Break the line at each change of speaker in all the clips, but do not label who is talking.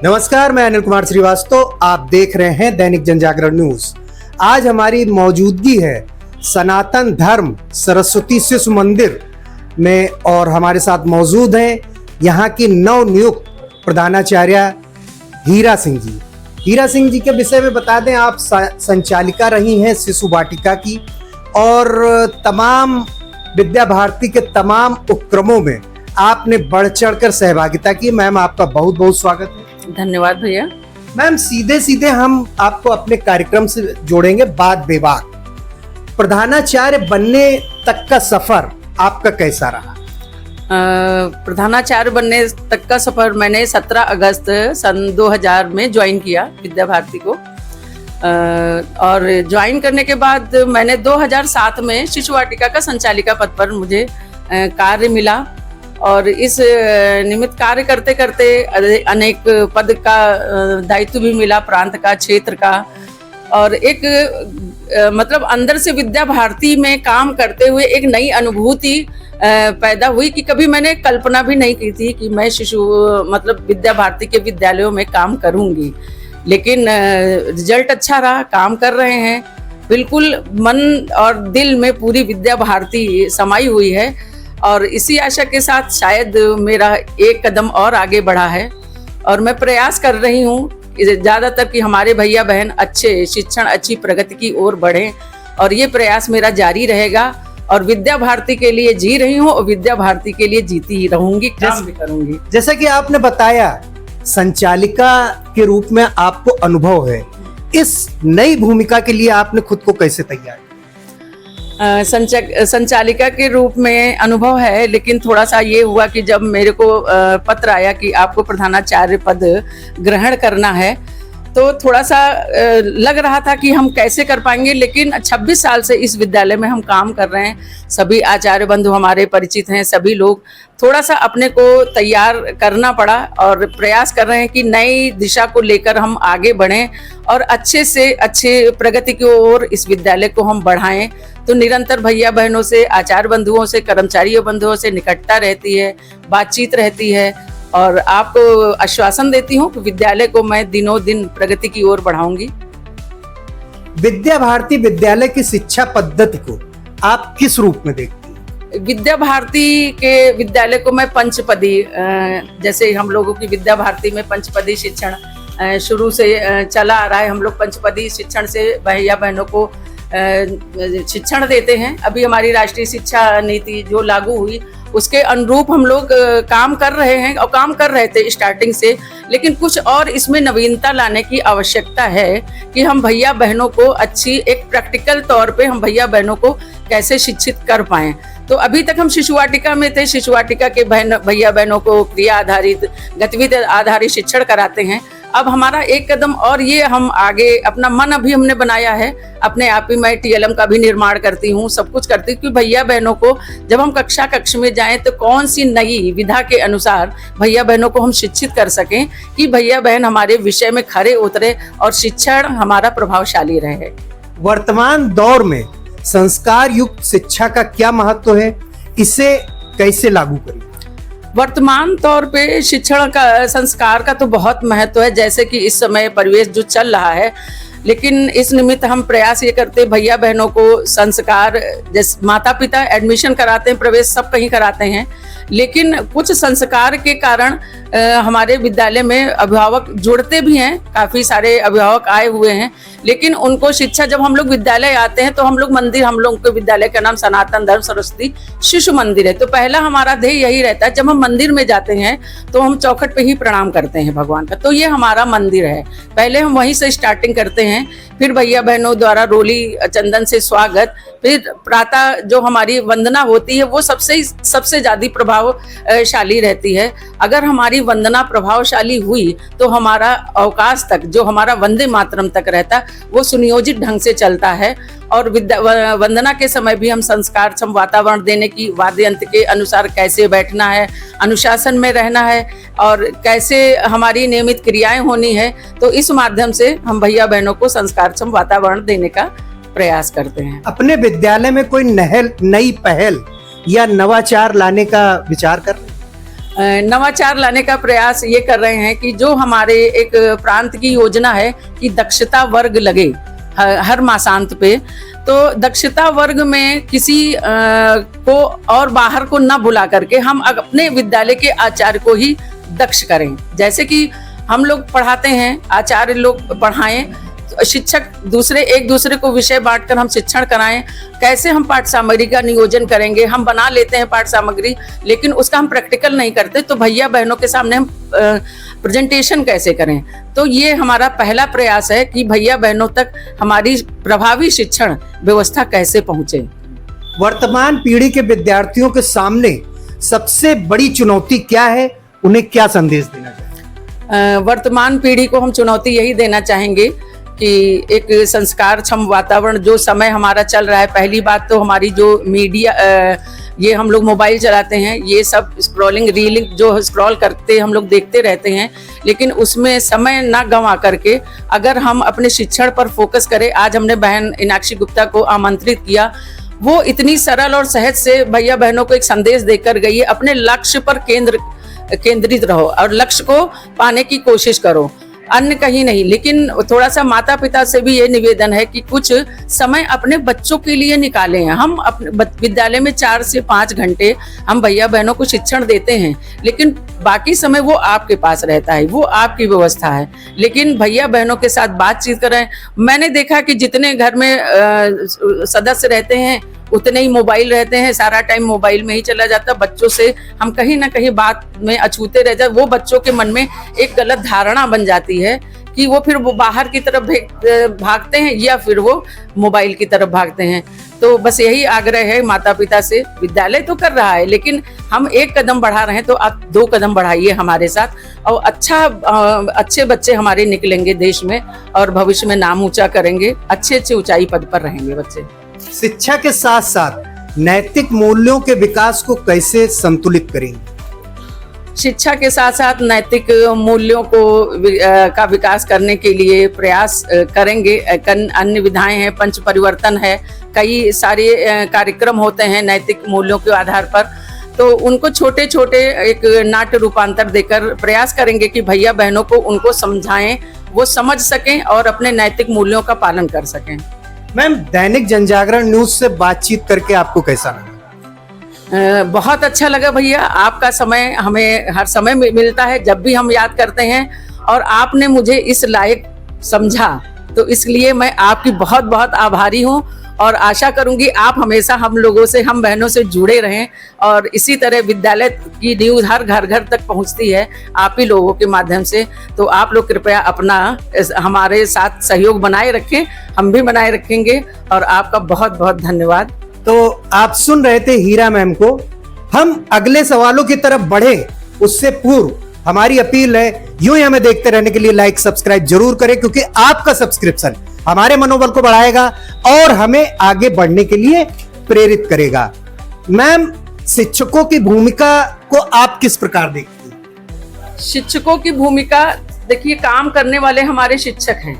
नमस्कार, मैं अनिल कुमार श्रीवास्तव। आप देख रहे हैं दैनिक जनजागरण न्यूज। आज हमारी मौजूदगी है सनातन धर्म सरस्वती शिशु मंदिर में और हमारे साथ मौजूद हैं यहाँ की नवनियुक्त प्रधानाचार्य हीरा सिंह जी। हीरा सिंह जी के विषय में बता दें, आप संचालिका रही हैं शिशु वाटिका की और तमाम विद्या भारती के तमाम उपक्रमों में आपने बढ़ चढ़कर सहभागिता की। मैम, आपका बहुत बहुत स्वागत है।
धन्यवाद भैया।
मैम, सीधे सीधे हम आपको अपने कार्यक्रम से जोड़ेंगे बात बेबाक। प्रधानाचार्य बनने तक का सफर आपका कैसा रहा?
प्रधानाचार्य बनने तक का सफर मैंने 17 अगस्त सन 2000 में ज्वाइन किया विद्या भारती को। और ज्वाइन करने के बाद मैंने 2007 में शिशु वाटिका का संचालिका पद पर मुझे कार्य मिला और इस निमित्त कार्य करते करते अनेक पद का दायित्व भी मिला, प्रांत का, क्षेत्र का। और एक मतलब अंदर से विद्या भारती में काम करते हुए एक नई अनुभूति पैदा हुई कि कभी मैंने कल्पना भी नहीं की थी कि मैं मतलब विद्या भारती के विद्यालयों में काम करूंगी। लेकिन रिजल्ट अच्छा रहा, काम कर रहे हैं। बिल्कुल मन और दिल में पूरी विद्या भारती समाई हुई है और इसी आशा के साथ शायद मेरा एक कदम और आगे बढ़ा है और मैं प्रयास कर रही हूँ ज़्यादातर कि हमारे भैया बहन अच्छे शिक्षण, अच्छी प्रगति की ओर बढ़ें और ये प्रयास मेरा जारी रहेगा। और विद्या भारती के लिए जी रही हूँ और विद्या भारती के लिए जीती ही रहूंगी, काम भी करूंगी।
जैसा कि आपने बताया, संचालिका के रूप में आपको अनुभव है, इस नई भूमिका के लिए आपने खुद को कैसे तैयार किया?
संचालिका के रूप में अनुभव है, लेकिन थोड़ा सा ये हुआ कि जब मेरे को पत्र आया कि आपको प्रधानाचार्य पद ग्रहण करना है तो थोड़ा सा लग रहा था कि हम कैसे कर पाएंगे। लेकिन 26 साल से इस विद्यालय में हम काम कर रहे हैं, सभी आचार्य बंधु हमारे परिचित हैं, सभी लोग थोड़ा सा अपने को तैयार करना पड़ा और प्रयास कर रहे हैं कि नई दिशा को लेकर हम आगे बढ़ें और अच्छे से अच्छे प्रगति की ओर इस विद्यालय को हम बढ़ाएं। तो निरंतर भैया बहनों से, आचार्य बंधुओं से, कर्मचारियों बंधुओं से निकटता रहती है, बातचीत रहती है और आपको आश्वासन देती हूँ कि विद्यालय को मैं दिनों दिन प्रगति की ओर बढ़ाऊंगी।
विद्या भारती विद्यालय की शिक्षा पद्धति को आप किस रूप में देखती हैं?
विद्या भारती के विद्यालय को मैं पंचपदी, जैसे हम लोगों की विद्या भारती में पंचपदी शिक्षण शुरू से चला आ रहा है। हम लोग पंचपदी शिक्षण से भैया बहनों को शिक्षण देते हैं। अभी हमारी राष्ट्रीय शिक्षा नीति जो लागू हुई उसके अनुरूप हम लोग काम कर रहे हैं और काम कर रहे थे स्टार्टिंग से। लेकिन कुछ और इसमें नवीनता लाने की आवश्यकता है कि हम भैया बहनों को अच्छी एक प्रैक्टिकल तौर पे हम भैया बहनों को कैसे शिक्षित कर पाएं। तो अभी तक हम शिशु वाटिका में थे, शिशु वाटिका के भैया बहनों को क्रिया आधारित, गतिविधि आधारित शिक्षण कराते हैं। अब हमारा एक कदम और ये हम आगे अपना मन अभी हमने बनाया है। अपने आप ही मैं टीएलएम का भी निर्माण करती हूँ, सब कुछ करती हूँ कि भैया बहनों को जब हम कक्ष में जाएं तो कौन सी नई विधा के अनुसार भैया बहनों को हम शिक्षित कर सकें कि भैया बहन हमारे विषय में खरे उतरे और शिक्षण हमारा प्रभावशाली रहे।
वर्तमान दौर में संस्कार युक्त शिक्षा का क्या महत्व है, इसे कैसे लागू करें?
वर्तमान तौर पे शिक्षण का, संस्कार का तो बहुत महत्व है, जैसे कि इस समय परिवेश जो चल रहा है। लेकिन इस निमित्त हम प्रयास ये करते भैया बहनों को संस्कार, जैसे माता पिता एडमिशन कराते हैं, प्रवेश सब कहीं कराते हैं, लेकिन कुछ संस्कार के कारण हमारे विद्यालय में अभिभावक जुड़ते भी हैं, काफ़ी सारे अभिभावक आए हुए हैं। लेकिन उनको शिक्षा, जब हम लोग विद्यालय आते हैं तो हम लोग मंदिर, हम लोग के विद्यालय का नाम सनातन धर्म सरस्वती शिशु मंदिर है। तो पहला हमारा ध्येय यही रहता है, जब हम मंदिर में जाते हैं तो हम चौखट पे ही प्रणाम करते हैं भगवान का। तो ये हमारा मंदिर है, पहले हम वहीं से स्टार्टिंग करते हैं। फिर भैया बहनों द्वारा रोली चंदन से स्वागत, फिर प्रातः जो हमारी वंदना होती है वो सबसे ज़्यादा प्रभावशाली रहती है। अगर हमारी वंदना प्रभावशाली हुई तो हमारा अवकाश तक, जो हमारा वंदे मातरम तक रहता, वो सुनियोजित ढंग से चलता है। और वंदना के समय भी हम संस्कार सम वातावरण देने की, वाद्य यंत्र के अनुसार कैसे बैठना है, अनुशासन में रहना है और कैसे हमारी नियमित क्रियाएं होनी है। तो इस माध्यम से हम भैया बहनों को संस्कार सम वातावरण देने का प्रयास करते हैं।
अपने विद्यालय में कोई नई पहल या नवाचार लाने का विचार कर रहे हैं?
नवाचार लाने का प्रयास ये कर रहे हैं कि जो हमारे एक प्रांत की योजना है कि दक्षता वर्ग लगे हर मासांत पे, तो दक्षता वर्ग में किसी को और बाहर को न बुला करके हम अपने विद्यालय के आचार्य को ही दक्ष करें। जैसे कि हम लोग पढ़ाते हैं, आचार्य लोग पढ़ाएं, शिक्षक एक दूसरे को विषय बांटकर हम शिक्षण कराएं। कैसे हम पाठ सामग्री का नियोजन करेंगे, हम बना लेते हैं पाठ सामग्री, लेकिन उसका हम प्रैक्टिकल नहीं करते, तो भैया बहनों के सामने हम प्रेजेंटेशन कैसे करें। तो ये हमारा पहला प्रयास है कि भैया बहनों तक हमारी प्रभावी शिक्षण व्यवस्था कैसे पहुंचे।
वर्तमान पीढ़ी के विद्यार्थियों के सामने सबसे बड़ी चुनौती क्या है, उन्हें क्या संदेश देना चाहिए?
वर्तमान पीढ़ी को हम चुनौती यही देना चाहेंगे कि एक संस्कारक्षम वातावरण, जो समय हमारा चल रहा है, पहली बात तो हमारी जो मीडिया, ये हम लोग मोबाइल चलाते हैं, ये सब स्क्रॉलिंग रीलिंग जो स्क्रॉल करते हम लोग देखते रहते हैं, लेकिन उसमें समय ना गंवा करके अगर हम अपने शिक्षण पर फोकस करें। आज हमने बहन इनाक्षी गुप्ता को आमंत्रित किया, वो इतनी सरल और सहज से भैया बहनों को एक संदेश देकर गई है, अपने लक्ष्य पर केंद्रित रहो और लक्ष्य को पाने की कोशिश करो, अन्य कहीं नहीं। लेकिन थोड़ा सा माता पिता से भी ये निवेदन है कि कुछ समय अपने बच्चों के लिए निकालें। हम अपने विद्यालय में 4 से 5 घंटे हम भैया बहनों को शिक्षण देते हैं, लेकिन बाकी समय वो आपके पास रहता है, वो आपकी व्यवस्था है। लेकिन भैया बहनों के साथ बातचीत करें। मैंने देखा कि जितने घर में सदस्य रहते हैं उतने ही मोबाइल रहते हैं, सारा टाइम मोबाइल में ही चला जाता। बच्चों से हम कहीं ना कहीं बात में अछूते रह जाते, वो बच्चों के मन में एक गलत धारणा बन जाती है कि वो फिर वो बाहर की तरफ भागते हैं या फिर वो मोबाइल की तरफ भागते हैं। तो बस यही आग्रह है माता पिता से। विद्यालय तो कर रहा है, लेकिन हम 1 कदम बढ़ा रहे हैं, तो आप 2 कदम बढ़ाइए हमारे साथ, और अच्छे बच्चे हमारे निकलेंगे देश में और भविष्य में नाम ऊंचा करेंगे, अच्छे ऊंचाई पद पर रहेंगे बच्चे।
शिक्षा के साथ साथ नैतिक मूल्यों के विकास को कैसे संतुलित करेंगे?
शिक्षा के साथ साथ नैतिक मूल्यों का विकास करने के लिए प्रयास करेंगे। अन्य विधाएं हैं, पंच परिवर्तन है, कई सारे कार्यक्रम होते हैं नैतिक मूल्यों के आधार पर, तो उनको छोटे छोटे एक नाट्य रूपांतर देकर प्रयास करेंगे कि भैया बहनों को उनको समझाएं, वो समझ सकें और अपने नैतिक मूल्यों का पालन कर सकें।
मैम, दैनिक जनजागरण न्यूज से बातचीत करके आपको कैसा लगा?
बहुत अच्छा लगा भैया। आपका समय हमें हर समय मिलता है, जब भी हम याद करते हैं, और आपने मुझे इस लायक समझा, तो इसलिए मैं आपकी बहुत बहुत आभारी हूँ और आशा करूंगी आप हमेशा हम लोगों से, हम बहनों से जुड़े रहें, और इसी तरह विद्यालय की न्यूज़ हर घर घर तक पहुंचती है आप ही लोगों के माध्यम से। तो आप लोग कृपया अपना हमारे साथ सहयोग बनाए रखें, हम भी बनाए रखेंगे, और आपका बहुत बहुत धन्यवाद।
तो आप सुन रहे थे हीरा मैम को। हम अगले सवालों की तरफ बढ़े उससे पूर्व हमारी अपील है, यूं ही हमें देखते रहने के लिए लाइक सब्सक्राइब जरूर करें, क्योंकि आपका सब्सक्रिप्शन हमारे मनोबल को बढ़ाएगा और हमें आगे बढ़ने के लिए प्रेरित करेगा। मैम, शिक्षकों की भूमिका को आप किस प्रकार देखती हैं?
शिक्षकों की भूमिका, देखिए, काम करने वाले हमारे शिक्षक हैं।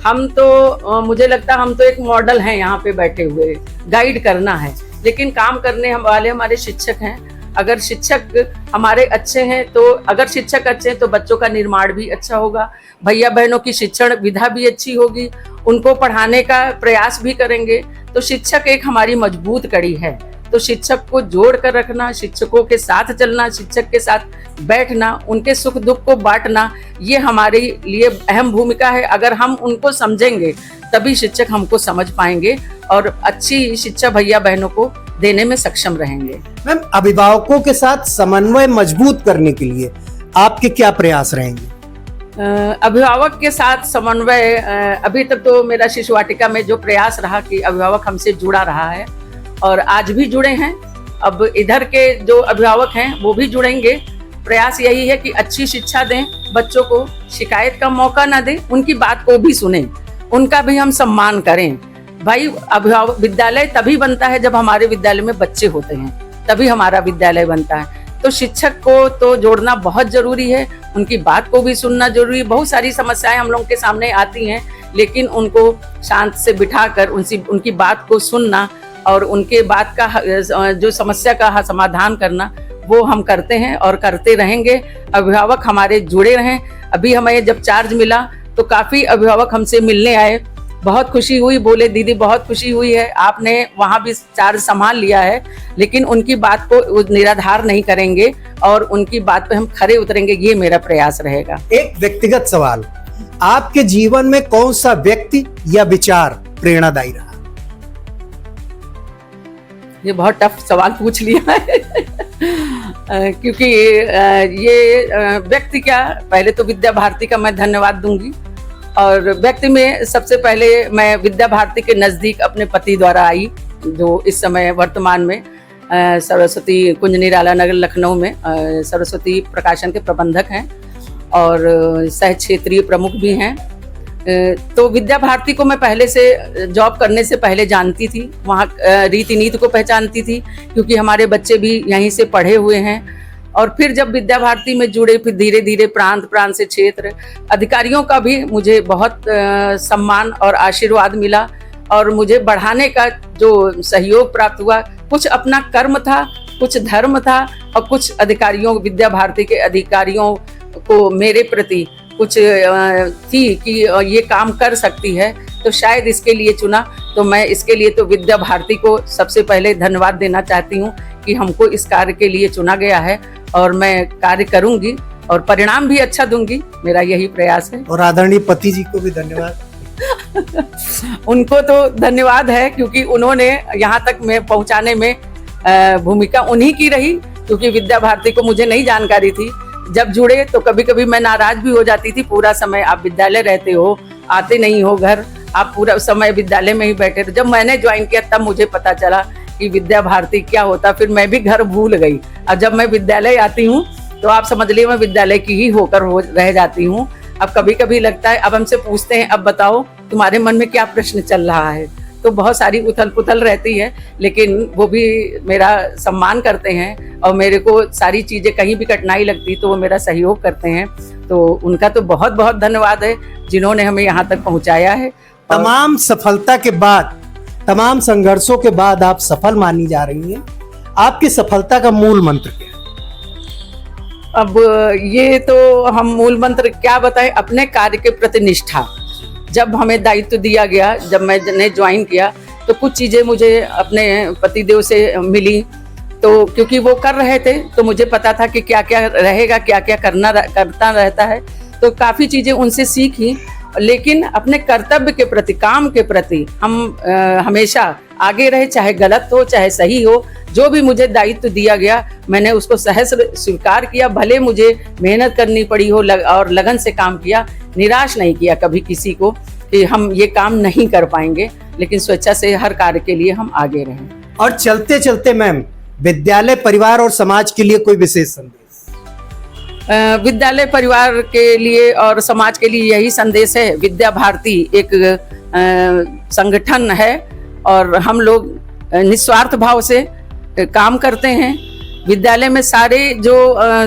हम तो मुझे लगता है हम तो एक मॉडल हैं यहाँ पे बैठे हुए, गाइड करना है, लेकिन काम करने वाले हमारे शिक्षक हैं। अगर शिक्षक हमारे अच्छे हैं, तो अगर शिक्षक अच्छे हैं तो बच्चों का निर्माण भी अच्छा होगा, भैया बहनों की शिक्षण विधा भी अच्छी होगी, उनको पढ़ाने का प्रयास भी करेंगे। तो शिक्षक एक हमारी मजबूत कड़ी है। तो शिक्षक को जोड़ कर रखना, शिक्षकों के साथ चलना, शिक्षक के साथ बैठना, उनके सुख दुख को बांटना, ये हमारे लिए अहम भूमिका है। अगर हम उनको समझेंगे तभी शिक्षक हमको समझ पाएंगे और अच्छी शिक्षा भैया बहनों को देने में सक्षम रहेंगे।
मैम, अभिभावकों के साथ समन्वय मजबूत करने के लिए आपके क्या प्रयास रहेंगे?
अभिभावक के साथ समन्वय, अभी तक तो मेरा शिशु वाटिका में जो प्रयास रहा कि अभिभावक हमसे जुड़ा रहा है और आज भी जुड़े हैं। अब इधर के जो अभिभावक हैं वो भी जुड़ेंगे। प्रयास यही है कि अच्छी शिक्षा दें, बच्चों को शिकायत का मौका ना दें, उनकी बात को भी सुनें, उनका भी हम सम्मान करें। भाई, अभिभावक, विद्यालय तभी बनता है जब हमारे विद्यालय में बच्चे होते हैं, तभी हमारा विद्यालय बनता है। तो शिक्षक को तो जोड़ना बहुत जरूरी है, उनकी बात को भी सुनना जरूरी है। बहुत सारी समस्याएं हम लोगों के सामने आती हैं, लेकिन उनको शांत से बिठाकर उनकी बात को सुनना और उनके बात का जो समस्या का समाधान करना, वो हम करते हैं और करते रहेंगे। अभिभावक हमारे जुड़े रहें। अभी हमें जब चार्ज मिला तो काफ़ी अभिभावक हमसे मिलने आए, बहुत खुशी हुई, बोले दीदी बहुत खुशी हुई है, आपने वहाँ भी चार्ज संभाल लिया है, लेकिन उनकी बात को निराधार नहीं करेंगे और उनकी बात पे हम खरे उतरेंगे, ये मेरा प्रयास रहेगा।
एक व्यक्तिगत सवाल, आपके जीवन में कौन सा व्यक्ति या विचार प्रेरणादायी रहा?
ये बहुत टफ सवाल पूछ लिया है क्योंकि ये व्यक्ति क्या, पहले तो विद्या भारती का मैं धन्यवाद दूंगी। और व्यक्ति में सबसे पहले मैं विद्या भारती के नज़दीक अपने पति द्वारा आई, जो इस समय वर्तमान में सरस्वती कुंज निराला नगर लखनऊ में सरस्वती प्रकाशन के प्रबंधक हैं और सह क्षेत्रीय प्रमुख भी हैं। तो विद्या भारती को मैं पहले से जॉब करने से पहले जानती थी, वहाँ रीति नीति को पहचानती थी क्योंकि हमारे बच्चे भी यहीं से पढ़े हुए हैं। और फिर जब विद्या भारती में जुड़े, फिर धीरे धीरे प्रांत प्रांत से क्षेत्र अधिकारियों का भी मुझे बहुत सम्मान और आशीर्वाद मिला और मुझे बढ़ाने का जो सहयोग प्राप्त हुआ। कुछ अपना कर्म था, कुछ धर्म था और कुछ अधिकारियों, विद्या भारती के अधिकारियों को मेरे प्रति कुछ थी कि ये काम कर सकती है, तो शायद इसके लिए चुना। तो मैं इसके लिए तो विद्या भारती को सबसे पहले धन्यवाद देना चाहती हूँ कि हमको इस कार्य के लिए चुना गया है और मैं कार्य करूंगी और परिणाम भी अच्छा दूंगी, मेरा यही प्रयास है।
और आदरणीय पति जी को भी धन्यवाद
उनको तो धन्यवाद है क्योंकि उन्होंने यहाँ तक मैं पहुँचाने में भूमिका उन्हीं की रही, क्योंकि विद्या भारती को मुझे नहीं जानकारी थी। जब जुड़े तो कभी कभी मैं नाराज भी हो जाती थी, पूरा समय आप विद्यालय रहते हो, आते नहीं हो घर, आप पूरा समय विद्यालय में ही बैठे थे। जब मैंने ज्वाइन किया तब मुझे पता चला कि विद्या भारती क्या होता, फिर मैं भी घर भूल गई। अब जब मैं विद्यालय आती हूँ तो आप समझ लीजिए मैं विद्यालय की ही होकर रह जाती हूँ। अब कभी कभी लगता है, अब हमसे पूछते हैं अब बताओ तुम्हारे मन में क्या प्रश्न चल रहा है, तो बहुत सारी उथल पुथल रहती है, लेकिन वो भी मेरा सम्मान करते हैं और मेरे को सारी चीज़ें कहीं भी कठिनाई लगती तो वो मेरा सहयोग करते हैं। तो उनका तो बहुत बहुत धन्यवाद है जिन्होंने हमें यहाँ तक पहुँचाया है।
तमाम सफलता के बाद, तमाम संघर्षों के बाद आप सफल मानी जा रही हैं। आपकी सफलता का मूल मंत्र क्या है?
अब ये तो हम मूल मंत्र क्या बताएं, अपने कार्य के प्रति निष्ठा। जब हमें दायित्व दिया गया, जब मैंने ज्वाइन किया तो कुछ चीज़ें मुझे अपने पतिदेव से मिली, तो क्योंकि वो कर रहे थे तो मुझे पता था कि क्या क्या रहेगा, क्या क्या करता रहता है, तो काफ़ी चीज़ें उनसे सीखी। लेकिन अपने कर्तव्य के प्रति, काम के प्रति हम हमेशा आगे रहे, चाहे गलत हो चाहे सही हो। जो भी मुझे दायित्व दिया गया मैंने उसको सहर्ष स्वीकार किया, भले मुझे मेहनत करनी पड़ी हो और लगन से काम किया। निराश नहीं किया कभी किसी को कि हम ये काम नहीं कर पाएंगे, लेकिन स्वेच्छा से हर कार्य के लिए हम आगे रहें।
और चलते चलते मैम, विद्यालय, परिवार और समाज के लिए कोई विशेष संदेश?
विद्यालय, परिवार के लिए और समाज के लिए यही संदेश है। विद्या भारती एक संगठन है और हम लोग निस्वार्थ भाव से काम करते हैं। विद्यालय में सारे जो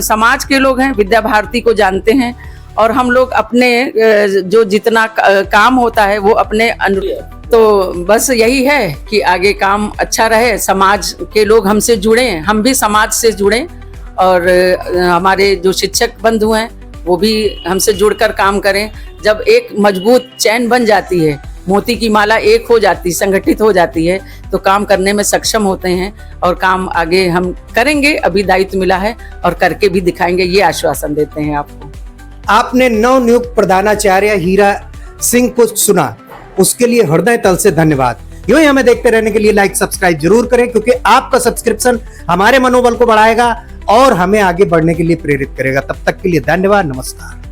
समाज के लोग हैं विद्या भारती को जानते हैं और हम लोग अपने जो जितना काम होता है वो अपने तो बस यही है कि आगे काम अच्छा रहे, समाज के लोग हमसे जुड़े, हम भी समाज से जुड़ें और हमारे जो शिक्षक बंधु हैं वो भी हमसे जुड़कर काम करें। जब एक मजबूत चैन बन जाती है, मोती की माला एक हो जाती, संगठित हो जाती है, तो काम करने में सक्षम होते हैं और काम आगे हम करेंगे। अभी दायित्व मिला है और करके भी दिखाएंगे, ये आश्वासन देते हैं आपको।
आपने नवनियुक्त प्रधानाचार्य हीरा सिंह को सुना, उसके लिए हृदय तल से धन्यवाद। यूं ही हमें देखते रहने के लिए लाइक सब्सक्राइब जरूर करें, क्योंकि आपका सब्सक्रिप्शन हमारे मनोबल को बढ़ाएगा और हमें आगे बढ़ने के लिए प्रेरित करेगा। तब तक के लिए धन्यवाद, नमस्कार।